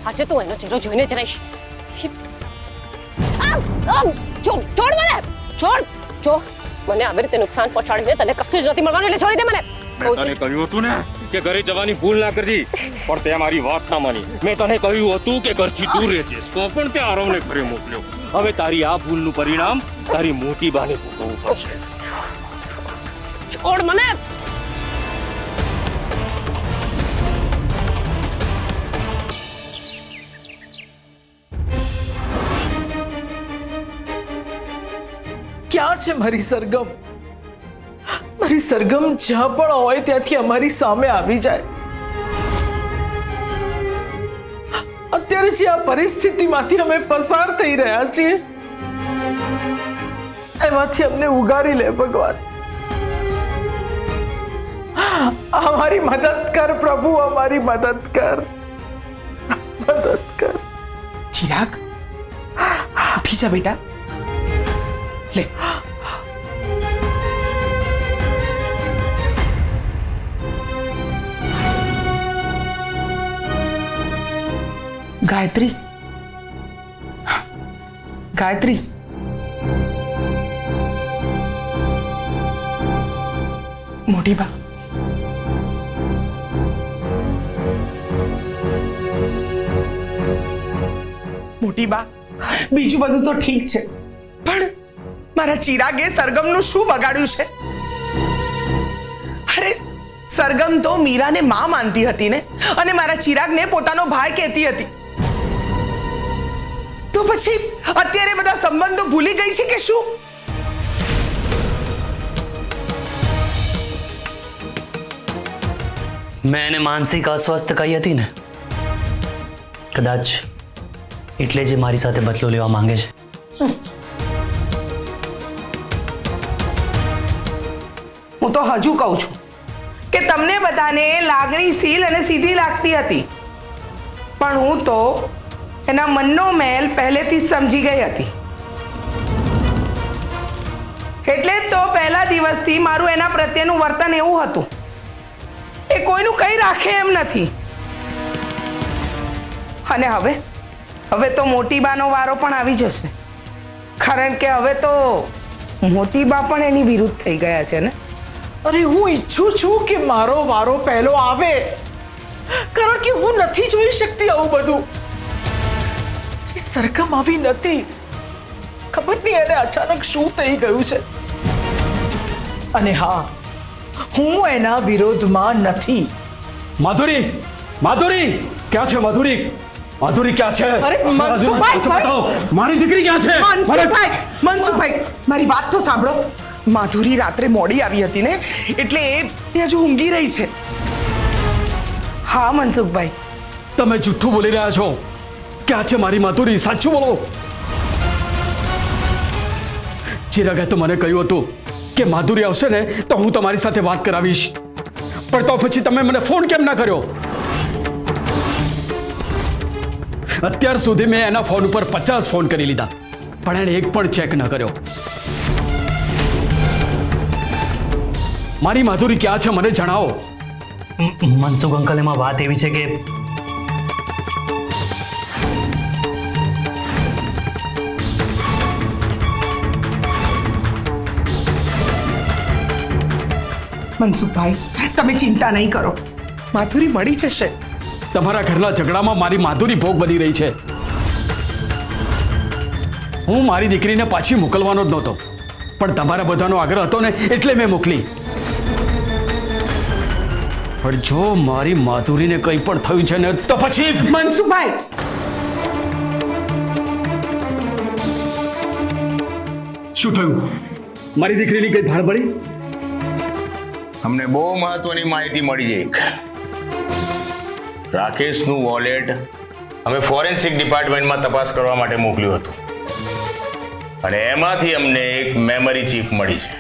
આજે તો એનો ચહેરો જોઈને જ રહીશ. છોડ મને, છોડ. જો મને આવી રીતે નુકસાન પહોંચાડીને તને કશું જ નથી મળવાનું, એટલે છોડી દે મને. મેં તને કહ્યું હતું ને કે ઘરે જવાની ભૂલ ના કરતી, પણ તે મારી વાત ના માની. મેં તને કહ્યું હતું કે ઘરથી દૂર રહેજે, તો પણ તે આરવને ઘરે મોકલ્યો. હવે તારી આ ભૂલનું પરિણામ તારી મોટી બાને ભોગવવું પડશે. છોડ મને. ક્યાં છે મારી સરગમ? મારી સરગમ જ્યાં પણ હોય ત્યાંથી અમારી સામે આવી જાય. અત્યારે જે આ પરિસ્થિતિમાંથી અમે પસાર થઈ રહ્યા છીએ એમાંથી અમને ઉગારી લે ભગવાન. અમારી મદદ કર પ્રભુ, અમારી મદદ કર, મદદ કર. ચિરાગ, ઉઠી જા બેટા. લે, ગાયત્રી, ગાયત્રી, મોટી બા, મોટી બા, બીજું બધું તો ઠીક છે, પણ મારા ચિરાગે સરગમનું શું બગાડ્યું છે? અરે સરગમ તો મીરાને માં માનતી હતી ને, અને મારા ચિરાગને પોતાનો ભાઈ કહેતી હતી. તો પછી અત્યારે બધા સંબંધો ભૂલી ગઈ છે કે શું? મેં એને માનસિક અસ્વસ્થ કહી હતી ને, કદાચ એટલે જ મારી સાથે બદલો લેવા માંગે છે. હું તો હજુ કહું છું કે તમને બધાને લાગણીશીલ અને સીધી લાગતી હતી, પણ હું તો એના મનનો મેલ પહેલેથી જ સમજી ગઈ હતી. એટલે જ તો પહેલા દિવસથી મારું એના પ્રત્યેનું વર્તન એવું હતું. એ કોઈનું કંઈ રાખે એમ નથી. અને હવે તો મોટી બાનો વારો પણ આવી જશે, કારણ કે હવે તો મોટી બા પણ એની વિરુદ્ધ થઈ ગયા છે ને. અરે હું ઈચ્છું છું કે મારો વારો પહેલો આવે, કારણ કે હું નથી જોઈ શકતી આવું બધું. સરગમ આવી નથી, ખબર નહીં એને અચાનક શું થઈ ગયું છે. અને હા, હું એના વિરોધમાં નથી. માધુરી, માધુરી ક્યાં છે? માધુરી, માધુરી ક્યાં છે? અરે મનસુખભાઈ, મારી દીકરી ક્યાં છે? મનસુખભાઈ, મારી વાત તો સાંભળો. માધુરી રાત્રે મોડી આવી હતી ને, એટલે એ હજુ ઊંઘી રહી છે. હા મનસુખભાઈ, તમે જુઠ્ઠું બોલી રહ્યા છો. ક્યાં છે મારી માધુરી? સાચું બોલો. ચિરાગે તો મને કહ્યું હતું કે માધુરી આવશે ને તો હું તમારી સાથે વાત કરાવીશ, પણ તો પછી તમે મને ફોન કેમ ના કર્યો? અત્યાર સુધી મેં એના ફોન ઉપર 50 ફોન કરી લીધા, પણ એણે એક પણ ચેક ન કર્યો. મારી માધુરી ક્યાં છે મને જણાવો. મનસુખ અંકલ, એમાં વાત એવી છે કે મનસુખભાઈ, તમે ચિંતા નહીં કરો, માધુરી મળી જશે. તમારા ઘરના ઝઘડામાં મારી માધુરી ભોગ બની રહી છે. હું મારી દીકરીને પાછી મોકલવાનો જ નહોતો, પણ તમારા બધાનો આગ્રહ હતો ને એટલે મેં મોકલી. પણ જો મારી માધુરીને કંઈ પણ થયું છે ને તો પછી મનસુખભાઈ, શું થયું? મારી દીકરીની કઈ ભાળ પડી? અમને બહુ મહત્વની માહિતી મળી છે. રાકેશનું વોલેટ અમે ફોરેન્સિક ડિપાર્ટમેન્ટમાં તપાસ કરવા માટે મોકલ્યું હતું, અને એમાંથી અમને એક મેમરી ચિપ મળી છે.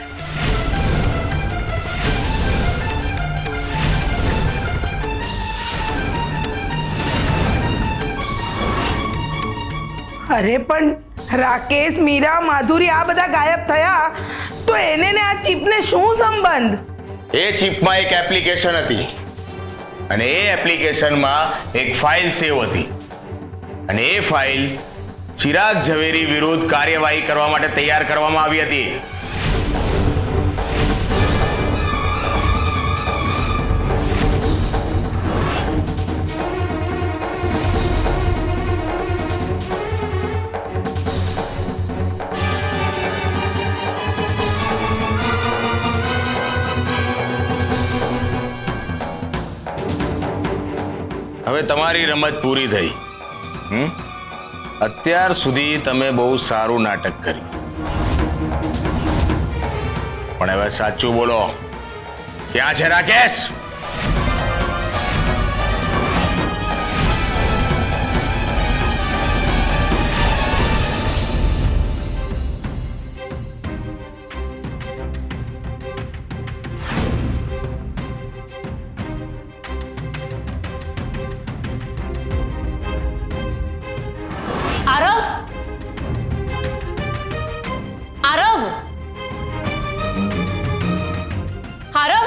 અરે પણ રાકેશ, મીરા, માધુરી આ બધા ગાયબ થયા તો એને ને આ ચિપને શું સંબંધ? એ ચિપમાં એક એપ્લિકેશન હતી, અને એ એપ્લિકેશનમાં એક ફાઇલ સેવ હતી, અને એ ફાઇલ ચિરાગ ઝવેરી વિરુદ્ધ કાર્યવાહી કરવા માટે તૈયાર કરવામાં આવી હતી. હવે તમારી રમત પૂરી થઈ. અત્યાર સુધી તમે બહુ સારું નાટક કર્યું, પણ હવે સાચું બોલો, ક્યાં છે રાકેશ? આરવ, આરવ, આરવ,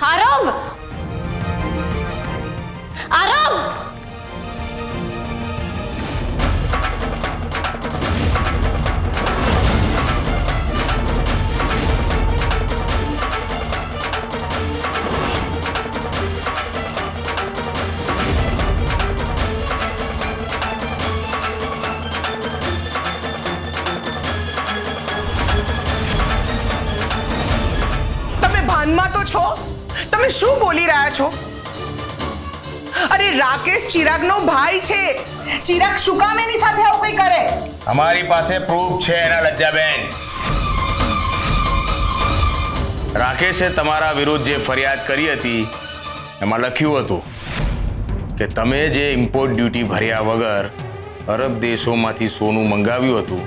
આરવ, આરવ. ભાનમાં તો છો? તમે શું બોલી રહ્યા છો? અરે રાકેશ ચિરાગનો ભાઈ છે. ચિરાગ શું કામ એની સાથે આવું કંઈ કરે? અમારી પાસે પ્રૂફ છે એના, લજ્જાબેન. રાકેશે તમારા વિરુદ્ધ જે ફરિયાદ કરી હતી એમાં લખ્યું હતું કે તમે જે ઇમ્પોર્ટ ડ્યુટી ભર્યા વગર અરબ દેશોમાંથી સોનું મંગાવ્યું હતું,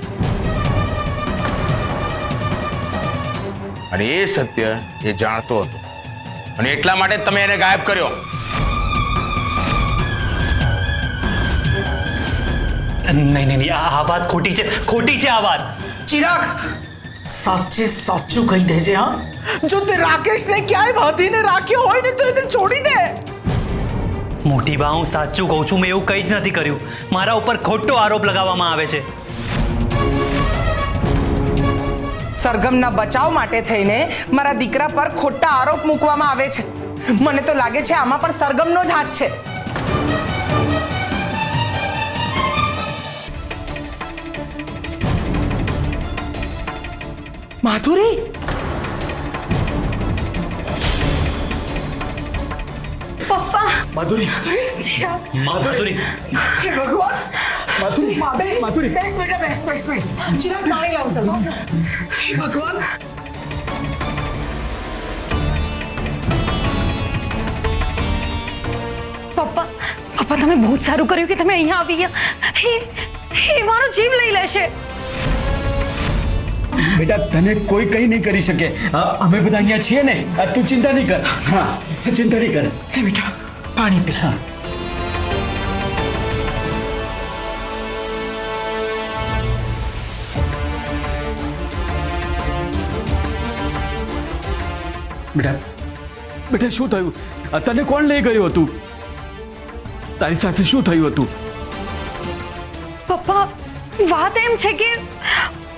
અને એ સત્ય એ જાણતો હતો, અને એટલા માટે તમે એને ગાયબ કર્યો. નહીં, આ વાત ખોટી છે, ખોટી છે આ વાત. ચિરાગ, સાચે સાચું કહી દેજે. હા, જો તે રાકેશને ક્યાંય બાંધીને રાખ્યો હોય ને તો એને છોડી દે. મોટી બા, હું સાચું કહું છું, મેં એવું કંઈ જ નથી કર્યું. મારા ઉપર ખોટો આરોપ લગાવવામાં આવે છે. સરગમના બચાવ માટે થઈને મારા દીકરા પર ખોટા આરોપ મૂકવામાં આવે છે. મને તો લાગે છે આમાં પણ સરગમનો જ હાથ છે. માધુરી, પપ્પા, માધુરી, માધુરી, હે ભગવાન, માધુરી, બેસ, માધુરી. બેસ બેટા, બેસ, બેસ, બેસ. ચિરાગ પાણી લાવશે. હે ભગવાન. પપ્પા, પપ્પા, તમે બહુ જ સારું કર્યું કે તમે અહીંયા આવી ગયા. એ મારો જીવ લઈ લેશે. બેટા, તને કોઈ કંઈ નહીં કરી શકે. અમે બધા અહીંયા છીએ ને, તું ચિંતા નહીં કર. હા, ચિંતા નહીં કર. લે બેટા, પાણી પી. હા. બેટા, બેટા, શું થયું? તને કોણ લઈ ગયું હતું? તારી સાથે શું થયું હતું? પપ્પા, વાત એમ છે કે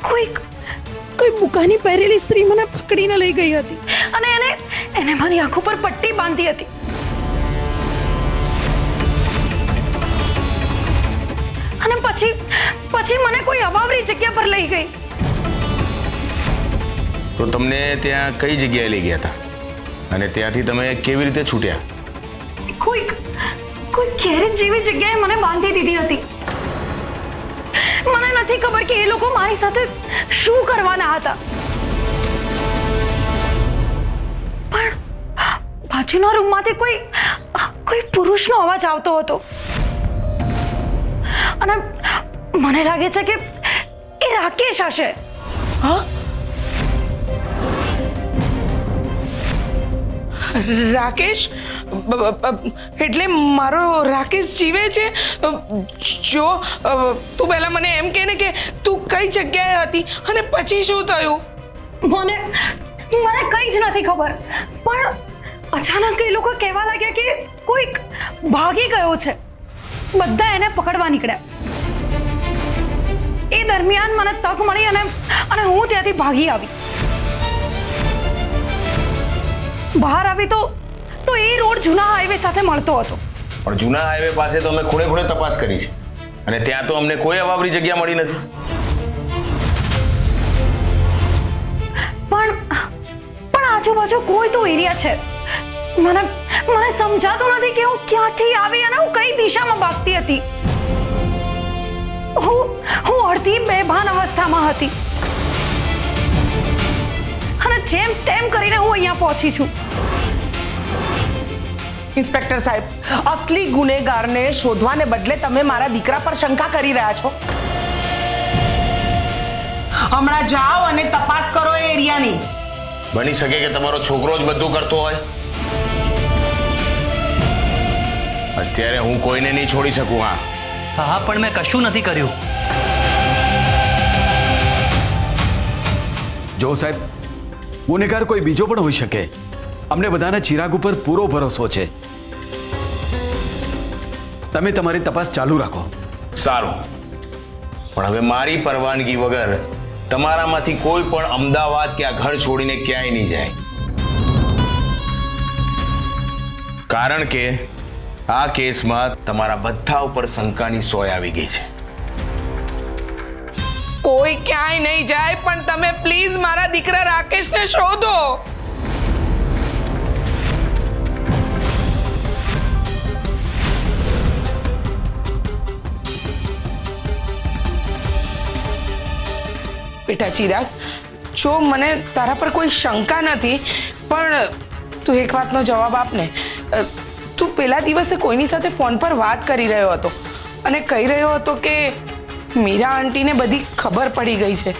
કોઈ બુકાની પહેરેલી સ્ત્રી મને પકડીને લઈ ગઈ હતી અને એને મારી આંખો પર પટ્ટી બાંધી હતી. અને પછી મને કોઈ અવાવરી જગ્યા પર લઈ ગઈ. તો તમને ત્યાં કઈ જગ્યાએ લઈ ગયા હતા, અને ત્યાંથી તમે કેવી રીતે છૂટ્યા? કોઈ ગેરેજ જેવી જગ્યાએ મને બાંધી દીધી હતી. મને નથી ખબર કે એ લોકો મારી સાથે શું કરવાના હતા, પણ બાજુના રૂમમાંથી કોઈ પુરુષનો અવાજ આવતો હતો અને મને લાગે છે કે એ રાકેશ હશે. હા, રાકેશ? એટલે મારો રાકેશ જીવે છે? જો તું પહેલા મને એમ કહે ને કે તું કઈ જગ્યાએ હતી અને પછી શું થયું? મને કઈ જ નથી ખબર, પણ અચાનક એ લોકો કહેવા લાગ્યા કે કોઈક ભાગી ગયો છે. બધા એને પકડવા નીકળ્યા. એ દરમિયાન મને તક મળી અને હું ત્યાંથી ભાગી આવી. બહાર આવી તો એ રોડ જૂના હાઈવે સાથે મળતો હતો. પણ જૂના હાઈવે પાસે તો અમે ખૂણે ખૂણે તપાસ કરી છે અને ત્યાં તો અમને કોઈ અવાવરી જગ્યા મળી નથી. પણ આજુબાજુ કોઈ તો એરિયા છે. મને સમજાતું નથી કે હું ક્યાંથી આવી અને હું કઈ દિશામાં ભાગતી હતી. હું અડધી બેભાન અવસ્થામાં હતી અને જેમ તેમ કરીને હું અહીંયા પહોંચી છું. ઇન્સ્પેક્ટર સાહેબ, અસલી ગુનેગારને શોધવાને બદલે તમે મારા દીકરા પર શંકા કરી રહ્યા છો. હમણાં જાઓ અને તપાસ કરો એ એરિયાની. બની શકે કે તમારો છોકરો જ બધું કરતો હોય. અત્યારે હું કોઈને નહીં છોડી શકું. હા પણ મેં કશું નથી કર્યું. જો સાહેબ, ગુનેગાર કોઈ બીજો પણ હોઈ શકે. અમને બધાને ચિરાગ ઉપર પૂરો ભરોસો છે. તમે તમારી તપાસ ચાલુ રાખો. સારું, પણ હવે મારી પરવાનગી વગર તમારામાંથી કોઈ પણ અમદાવાદ કે આ ઘર છોડીને ક્યાંય નહીં જાય. કારણ કે આ કેસમાં તમારા બધા ઉપર શંકાની સોય આવી ગઈ છે. કોઈ ક્યાંય નહીં જાય, પણ તમે પ્લીઝ મારા દીકરા રાકેશને શોધો. બેટા ચિરાગ, જો મને તારા પર કોઈ શંકા નથી, પણ તું એક વાતનો જવાબ આપ ને. તું પેલા દિવસે કોઈની સાથે ફોન પર વાત કરી રહ્યો હતો અને કહી રહ્યો હતો કે મીરા આંટીને બધી ખબર પડી ગઈ છે.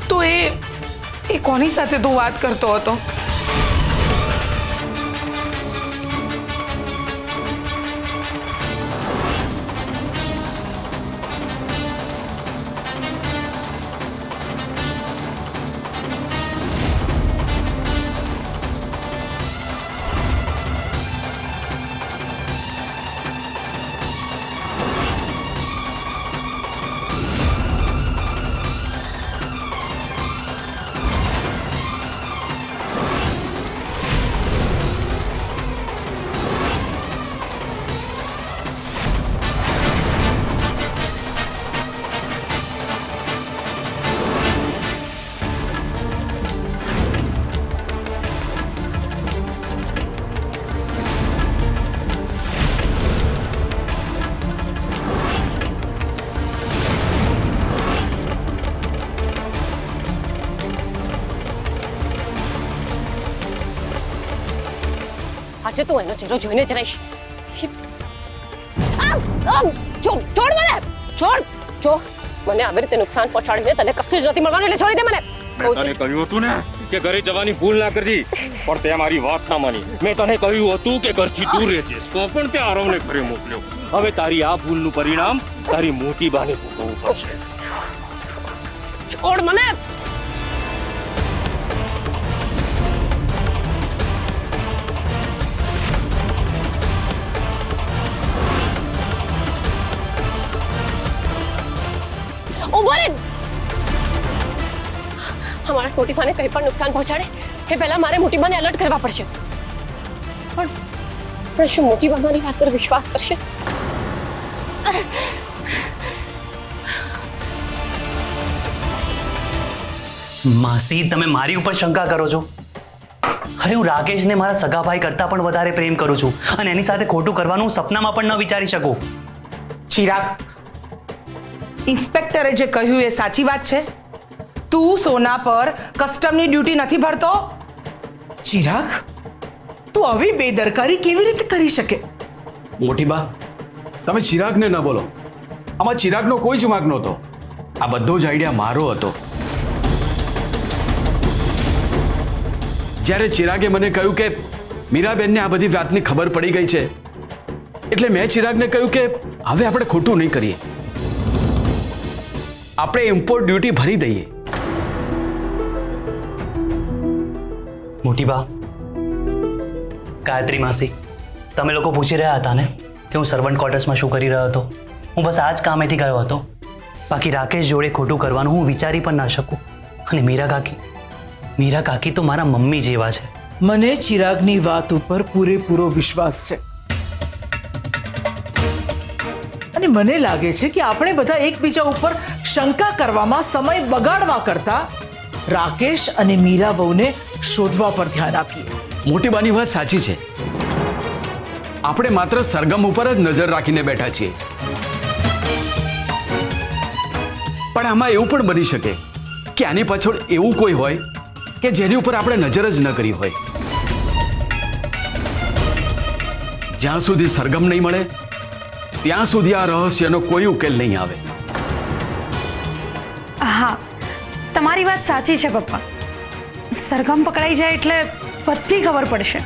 તો એ કોની સાથે તું વાત કરતો હતો? આજે તો એનો ચહેરો જોઈને જ રહીશ. છોડ મને, છોડ. જો મને આવી રીતે નુકસાન પહોંચાડીને તને કશું જ નથી મળવાનું, એટલે છોડી દે મને. મેં તને કહ્યું હતું ને કે ઘરે જવાની ભૂલ ના કરતી, પણ તે મારી વાત ના માની. મેં તને કહ્યું હતું કે ઘરથી દૂર રહેજે, તો પણ તે આરવને ઘરે મોકલ્યો. હવે તારી આ ભૂલનું પરિણામ તારી મોટી બાને ભોગવવું પડશે. છોડ મને. हमारा मोटी माने कहीं पर नुकसान पहुंचाड़े એ પહેલા મારે મોટી બાને એલર્ટ કરવા પડશે. પણ શું મોટી બા મારી વાત પર વિશ્વાસ કરશે? માસી, તમે મારી ઉપર શંકા કરો છો? અરે હું રાકેશને મારા સગા ભાઈ કરતા પણ વધારે પ્રેમ કરું છું અને એની સાથે ખોટું કરવાનું સપનામાં પણ ન વિચારી શકું. ચિરાગ, ઇન્સ્પેક્ટરે જે કહ્યું એ સાચી વાત છે. તું સોના પર કસ્ટમની ડ્યુટી નથી ભરતો. ચિરાગ, તું આવી બેદરકારી કેવી રીતે કરી શકે? મોટી બા, તમે ચિરાગને ન બોલો. આમાં ચિરાગનો કોઈ જ વાંક નહોતો. આ બધો જ આઈડિયા મારો હતો. જ્યારે ચિરાગે મને કહ્યું કે મીરાબેનને આ બધી વાતની ખબર પડી ગઈ છે, એટલે મેં ચિરાગને કહ્યું કે હવે આપણે ખોટું નહીં કરીએ, આપણે ઇમ્પોર્ટ ડ્યુટી ભરી દઈએ. મોટી બા, ગાયત્રી માસી, તમે લોકો પૂછી રહ્યા હતા ને કે હું સર્વન્ટ ક્વાર્ટર્સમાં શું કરી રહ્યો હતો. હું બસ આ જ કામેથી ગયો હતો. બાકી રાકેશ જોડે ખોટું કરવાનું હું વિચારી પણ ના શકું. અને મીરા કાકી તો મારા મમ્મી જેવા છે. મને ચિરાગની વાત ઉપર પૂરેપૂરો વિશ્વાસ છે અને મને લાગે છે કે આપણે બધા એકબીજા ઉપર શંકા કરવામાં સમય બગાડવા કરતા રાકેશ અને મીરા વહુને શોધવા પર ધ્યાન આપીએ. મોટી બાની વાત સાચી છે. આપણે માત્ર સરગમ ઉપર જ નજર રાખીને બેઠા છીએ, પણ આમાં એવું પણ બની શકે કે આની પાછળ એવું કોઈ હોય કે જેની ઉપર આપણે નજર જ ન કરી હોય. જ્યાં સુધી સરગમ નહીં મળે ત્યાં સુધી આ રહસ્યનો કોઈ ઉકેલ નહીં આવે. હા, તમારી વાત સાચી છે પપ્પા. સરગમ પકડાઈ જાય એટલે બધી ખબર પડશે.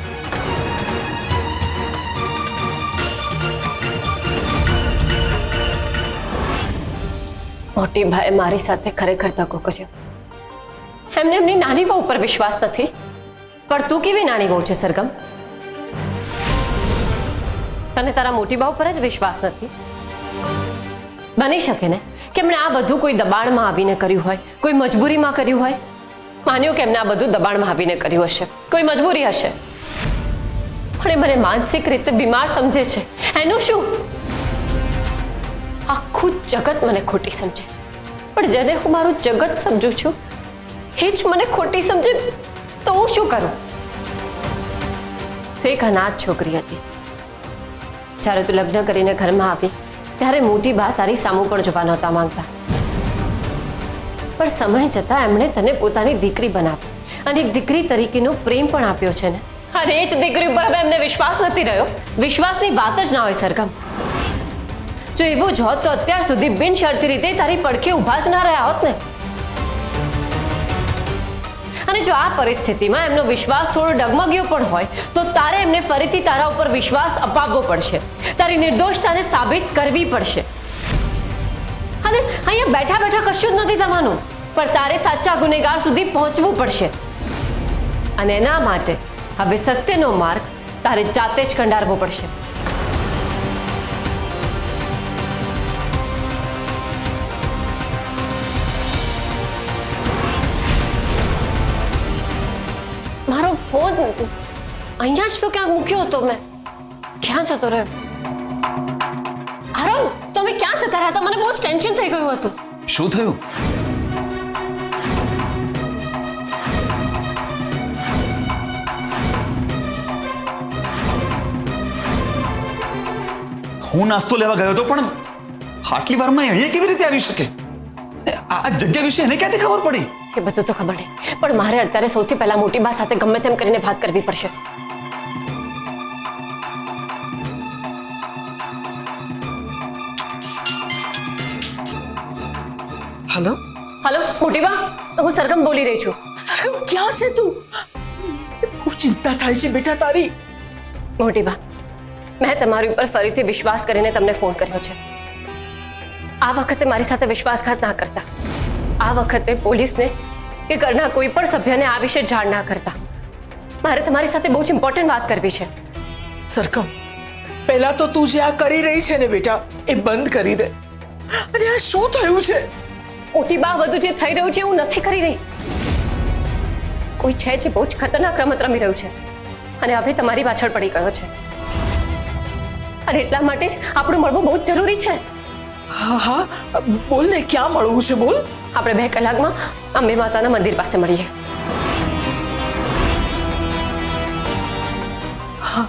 મોટી ભાઈએ મારી સાથે ખરેખર ધક્કો કર્યો. એમને એમની નાની વહુ ઉપર વિશ્વાસ નથી, પણ તું કેવી નાની વહુ છે સરગમ? તને તારા મોટી બા ઉપર જ વિશ્વાસ નથી? બની શકે ને કે એમણે આ બધું કોઈ દબાણમાં આવીને કર્યું હોય, કોઈ મજબૂરીમાં કર્યું હોય. માન્યું કે એમને આ બધું દબાણમાં આવીને કર્યું હશે, કોઈ મજબૂરી હશે. પણ એ મને માનસિક રીતે બીમાર સમજે છે. એનું શું? આખું જગત મને ખોટી સમજે, પણ જેને હું મારું જગત સમજુ છું એ જ મને ખોટી સમજે તો હું શું કરું? તો એક અનાથ છોકરી હતી. જ્યારે તું લગ્ન કરીને ઘરમાં આવી ત્યારે મોટી બા તારી સામું પણ જોવા નહોતા માંગતા, પણ સમય જતા એમણે તને પોતાની દીકરી બનાવી અને એક દીકરી તરીકેનો પ્રેમ પણ આપ્યો છે ને. અને એ જ દીકરી ઉપર હવે એમને વિશ્વાસ નથી રહ્યો. વિશ્વાસની વાત જ ના હોય સરગમ. જો એવું જ હોત તો અત્યાર સુધી બિનશરતી રીતે તારી પડખે ઊભા જ ના રહ્યા હોત ને. અને જો આ પરિસ્થિતિમાં એમનો વિશ્વાસ થોડો ડગમગ્યો પણ હોય તો તારે એમને ફરીથી તારા ઉપર વિશ્વાસ અપાવવો પડશે, તારી નિર્દોષતાને સાબિત કરવી પડશે. અને અહીંયા બેઠા બેઠા કશું જ નથી થવાનું, પણ તારે સાચા ગુનેગાર સુધી પહોંચવું પડશે. અને એના માટે હવે સત્યનો માર્ગ તારે જાતે જ કંડારવો પડશે. મારો ફોન અહીંયા જ તો ક્યાંક મૂક્યો હતો મેં. ક્યાં જતો રહ્યો? આરવ, તમે ક્યાં જતા રહ્યા હતા? મને બહુ જ ટેન્શન થઈ ગયું હતું. શું થયું? હું નાસ્તો લેવા ગયો હતો, પણ આટલી વારમાં અહીંયા કેવી રીતે આવી શકે? આ જગ્યા વિશે એને ક્યાંથી ખબર પડી? એ બધું તો ખબર નહીં, પણ મારે અત્યારે સૌથી પહેલા મોટી બા સાથે ગમે તેમ કરીને વાત કરવી પડશે. હેલો હેલો મોટી બા, હું સરગમ બોલી રહી છું. સરગમ, ક્યાં છે તું? બહુ ચિંતા થાય છે બેટા તારી. મોટી બા, મેં તમારી ઉપર ફરીથી વિશ્વાસ કરીને તમને ફોન કર્યો છે. આ વખતે મારી સાથે વિશ્વાસઘાત ના કરતા. આ વખતે પોલીસને કે ઘરના કોઈ પણ સભ્યને આ વિશે જાણ ના કરતા. મારે તમારી સાથે બહુ જ ઇમ્પોર્ટન્ટ વાત કરવી છે. સરગમ, પહેલા તો તું જે આ કરી રહી છે ને બેટા, એ બંધ કરી દે. અને આ શું થયું છે? મોટી બા, બધું જે થઈ રહ્યું છે હું નથી કરી રહી. કોઈ છે જે બહુ જ ખતરનાક રમત રમી રહ્યું છે અને હવે તમારી પાછળ પડી ગયો છે. અને એટલા માટે જ આપણું મળવું બહુ જ જરૂરી છે. હા હા, બોલ ને, ક્યાં મળવું છે? બોલ. આપણે 2 કલાકમાં અંબે માતાના મંદિર પાસે મળીએ. હા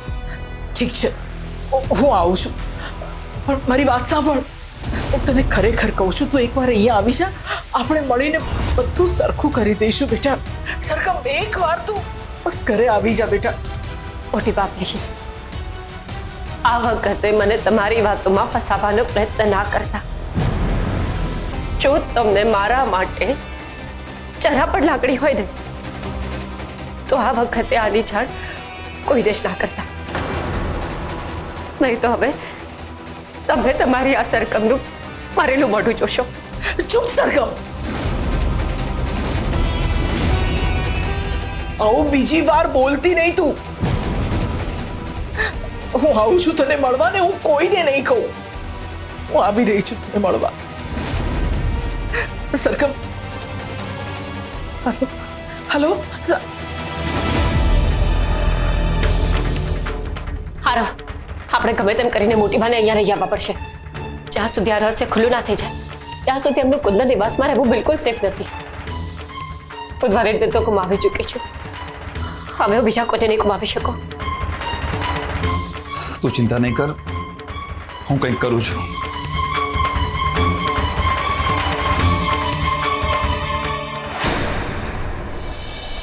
ઠીક છે, હું આવું છું. પણ મારી વાત સાંભળ, હું તને ખરેખર કહું છું, તું એકવાર અહીંયા આવી જા. આપણે મળીને બધું સરખું કરી દઈશું બેટા. સરગમ, એકવાર તું બસ ઘરે આવી જા બેટા. મોટી બા, પ્લીઝ આ વખતે મને તમારી વાતોમાં ફસાવવાનો પ્રયત્ન ના કરતા. જો તમને મારા માટે જરા પણ લાગણી હોય ને તો આ વખતે આની જાણ કોઈ દેશ ના કરતા. નહીં તો હવે તમે તમારી આ સરગમનું મારેલું મોઢું જોશો. ચૂપ સરગમ, આવું બીજી વાર બોલતી નહીં તું. હું આવું છું તને મળવા ને હું કોઈને નહીં કહું. હું આવી રહી છું તને મળવા. સરગમ, હલો, હારો, આપણે ગમે તેમ કરીને મોટી બાને અહીંયા લઈ આવવા પડશે. જ્યાં સુધી આ રહસ્ય ખુલ્લું ના થઈ જાય ત્યાં સુધી એમનું કુંદન નિવાસમાં રહેવું બિલકુલ સેફ નથી. બુધવારે રીતે તો ગુમાવી ચૂકી છું. હવે હું બીજા કોઈને નહીં ગુમાવી શકું. તું ચિંતા નહીં કર, હું કંઈક કરું છું.